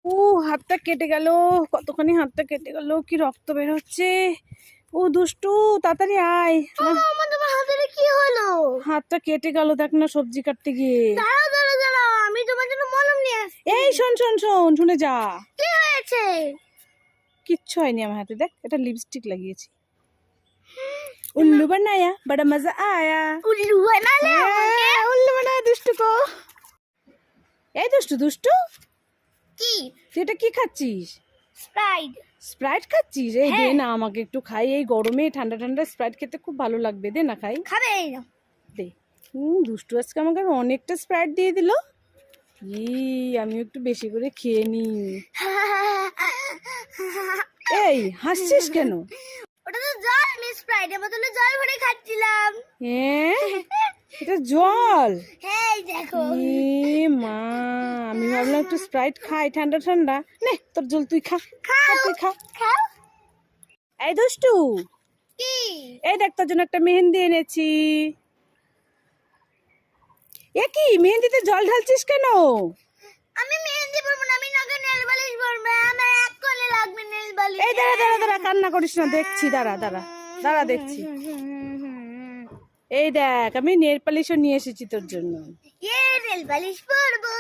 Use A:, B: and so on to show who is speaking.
A: ও হাতটা কেটে গেল, কতখানি হাতটা কেটে গেল, কি রক্ত বের হচ্ছে। ও দুষ্টু, তাড়াতাড়ি আয়।
B: তোমার হাতে কি হলো?
A: হাতটা কেটে গেল, দেখ না, সবজি কাটতে গিয়ে।
B: দাঁড়াও, আমি তোমার জন্য মলম নিয়ে আসছি।
A: এই শোন শোন শোন, শুনে যা।
B: কি হয়েছে?
A: কিচ্ছু হয়নি আমার হাতে, দেখ এটা লিপস্টিক লাগিয়েছি। उल्लू बनाया, बड़ा मजा आया।
B: উল্লু বানালে আমাকে?
A: उल्लू बनाया दुष्टू को। এই দুষ্টু দুষ্টু,
B: কি?
A: তুই এটা কি খাচ্ছিস?
B: স্প্রাইট।
A: স্প্রাইট খাচ্ছিস? এই দে না আমাকে একটু খাই, এই গরমে ঠান্ডা ঠান্ডা স্প্রাইট খেতে খুব ভালো লাগবে, দে না খাই।
B: খাবে? এই নাও।
A: দে। দুষ্টু আজকে আমাকে অনেকটা স্প্রাইট দিয়ে দিল। আমি একটু বেশি করে খেয়ে নি। এই হাসছিস কেন?
B: ওটা তো জল, আমি স্প্রাইটের বোতলে জল ভরে খাচ্ছিলাম।
A: হ্যাঁ, এটা জল।
B: হ্যাঁ, দেখো।
A: মা, আমি ভাবলাম একটু স্প্রাইট খাই, ঠান্ডা ঠান্ডা। নে তোর জল তুই খা, তুই খা।
B: খাও।
A: এই দুষ্টু,
B: কি?
A: এই দেখ তোর জন্য একটা মেহেন্দি এনেছি। এ কি, মেহেন্দিতে জল ঢালছিস কেন?
B: আমি মেহেন্দি পরবো না, আমি নখে নেল পালিশ পরবো। আমার এক কোণে লাগবে নেল পালিশ।
A: এই দাঁড়া দাঁড়া দাঁড়া, কান্না করিস না, দেখছি, দাঁড়া দাঁড়া দাঁড়া, দেখছি। এই দেখ, আমি নেল পালিশও নিয়ে এসেছি তোর জন্য।
B: নেল পালিশ পরবো।